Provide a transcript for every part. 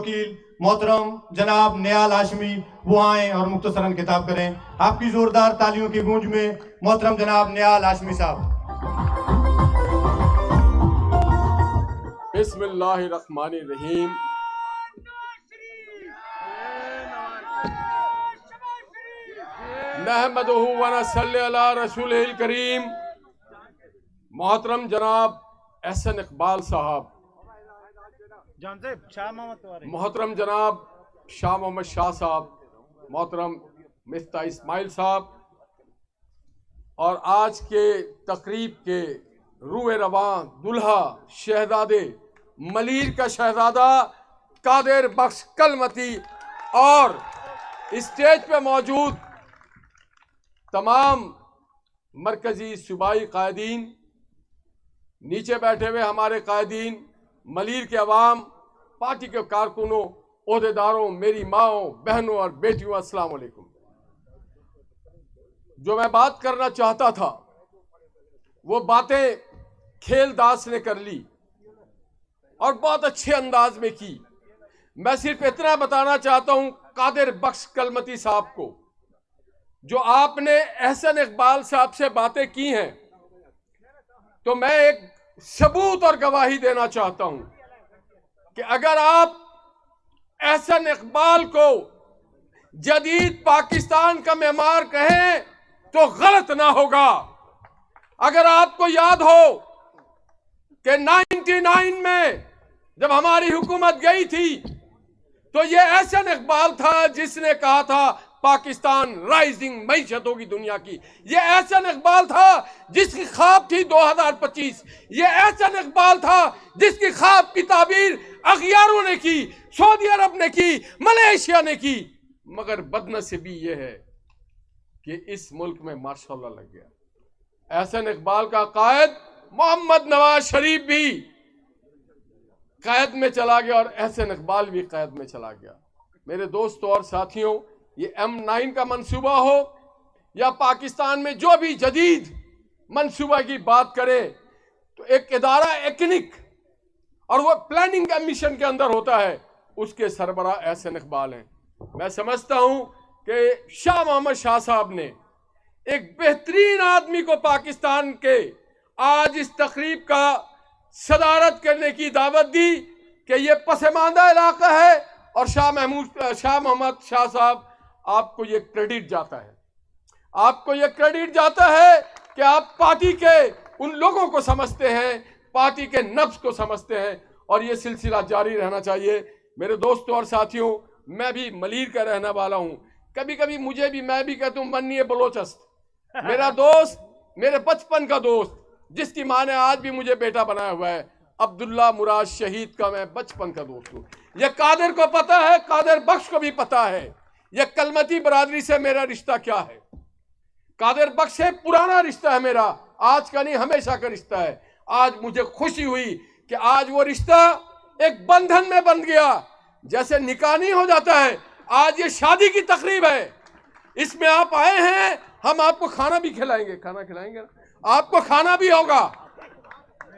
وکیل محترم جناب نیال ہاشمی وہ آئیں اور مختصراً خطاب کریں. آپ کی زوردار تالیوں کی گونج میں محترم جناب نیال ہاشمی صاحب. بسم اللہ الرحمن الرحیم. نحمدہ ونصلی علی رسولہ الکریم. محترم جناب احسن اقبال صاحب، محترم جناب شاہ محمد شاہ صاحب، محترم مفتاح اسماعیل صاحب، اور آج کے تقریب کے روح رواں دلہا شہزادے ملیر کا شہزادہ قادر بخش کلمتی، اور اسٹیج پہ موجود تمام مرکزی صوبائی قائدین، نیچے بیٹھے ہوئے ہمارے قائدین، ملیر کے عوام، پارٹی کے کارکنوں، عہدیداروں، میری ماؤں، بہنوں اور بیٹیوں، السلام علیکم. جو میں بات کرنا چاہتا تھا وہ باتیں کھیل داس نے کر لی اور بہت اچھے انداز میں کی. میں صرف اتنا بتانا چاہتا ہوں قادر بخش کلمتی صاحب کو، جو آپ نے احسن اقبال صاحب سے باتیں کی ہیں، تو میں ایک ثبوت اور گواہی دینا چاہتا ہوں کہ اگر آپ احسن اقبال کو جدید پاکستان کا معمار کہیں تو غلط نہ ہوگا. اگر آپ کو یاد ہو کہ 99 میں جب ہماری حکومت گئی تھی تو یہ احسن اقبال تھا جس نے کہا تھا پاکستان رائزنگ معیشت ہوگی دنیا کی. یہ احسن اقبال تھا جس کی خواب تھی 2025. یہ احسن اقبال تھا جس کی خواب کی تعبیر اغیاروں نے کی، سعودی عرب نے کی، ملیشیا نے کی. مگر بدنصیبی یہ ہے کہ اس ملک میں ماشاء اللہ لگ گیا. احسن اقبال کا قائد محمد نواز شریف بھی قید میں چلا گیا اور احسن اقبال بھی قید میں چلا گیا. میرے دوستوں اور ساتھیوں، یہ M9 کا منصوبہ ہو یا پاکستان میں جو بھی جدید منصوبہ کی بات کرے تو ایک ادارہ ایکنک اور وہ پلاننگ کا مشن کے اندر ہوتا ہے، اس کے سربراہ احسن اقبال ہیں. میں سمجھتا ہوں کہ شاہ محمد شاہ صاحب نے ایک بہترین آدمی کو پاکستان کے آج اس تقریب کا صدارت کرنے کی دعوت دی کہ یہ پسماندہ علاقہ ہے، اور شاہ محمد شاہ صاحب آپ کو یہ کریڈٹ جاتا ہے. آپ کو یہ کریڈٹ جاتا ہے کہ آپ پارٹی کے ان لوگوں کو سمجھتے ہیں، پارٹی کے نفس کو سمجھتے ہیں، اور یہ سلسلہ جاری رہنا چاہیے. میرے دوستوں اور ساتھیوں، میں بھی ملیر کا رہنے والا ہوں. کبھی کبھی میں بھی کہتا ہوں منی بلوچست. میرا دوست، میرے بچپن کا دوست، جس کی ماں نے آج بھی مجھے بیٹا بنایا ہوا ہے، عبداللہ مراد شہید کا میں بچپن کا دوست ہوں. یہ قادر کو پتا ہے، قادر بخش کو بھی پتا ہے یہ کلمتی برادری سے میرا رشتہ کیا ہے. قادر بخش سے پرانا رشتہ ہے میرا، آج کا نہیں، ہمیشہ کا رشتہ ہے. آج مجھے خوشی ہوئی کہ آج وہ رشتہ ایک بندھن میں بندھ گیا. جیسے نکاح نہیں ہو جاتا ہے، آج یہ شادی کی تقریب ہے. اس میں آپ آئے ہیں، ہم آپ کو کھانا بھی کھلائیں گے. کھانا کھلائیں گے، آپ کو کھانا بھی ہوگا.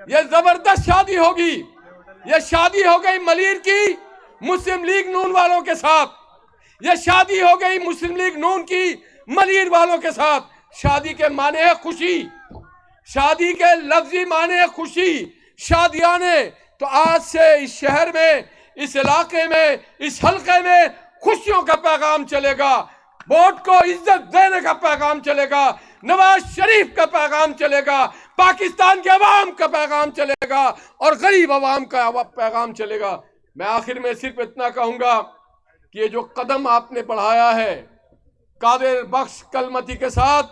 یہ زبردست شادی ہوگی. یہ شادی ہو گئی ملیر کی مسلم لیگ نون والوں کے ساتھ. یہ شادی ہو گئی مسلم لیگ نون کی ملیر والوں کے ساتھ. شادی کے معنی ہے خوشی، شادی کے لفظی معنی ہے خوشی، شادیانے. تو آج سے اس شہر میں، اس علاقے میں، اس حلقے میں خوشیوں کا پیغام چلے گا. ووٹ کو عزت دینے کا پیغام چلے گا. نواز شریف کا پیغام چلے گا. پاکستان کے عوام کا پیغام چلے گا، اور غریب عوام کا پیغام چلے گا. میں آخر میں صرف اتنا کہوں گا کہ یہ جو قدم آپ نے بڑھایا ہے قادر بخش کلمتی کے ساتھ،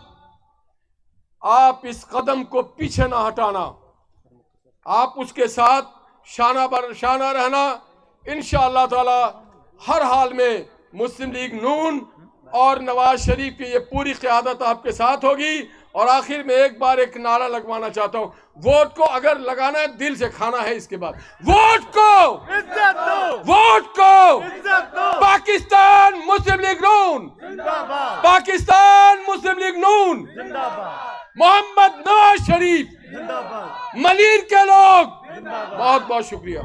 آپ اس قدم کو پیچھے نہ ہٹانا. آپ اس کے ساتھ شانہ بر شانہ رہنا. انشاءاللہ تعالی ہر حال میں مسلم لیگ نون اور نواز شریف کی یہ پوری قیادت آپ کے ساتھ ہوگی. اور آخر میں ایک بار ایک نعرہ لگوانا چاہتا ہوں، ووٹ کو اگر لگانا ہے دل سے کھانا ہے. اس کے بعد ووٹ کو عزت دو، ووٹ کو عزت دو. پاکستان مسلم لیگ نون زندہ باد، پاکستان مسلم لیگ نون زندہ باد. محمد نواز شریف زندہ باد. ملیر کے لوگ بہت بہت شکریہ.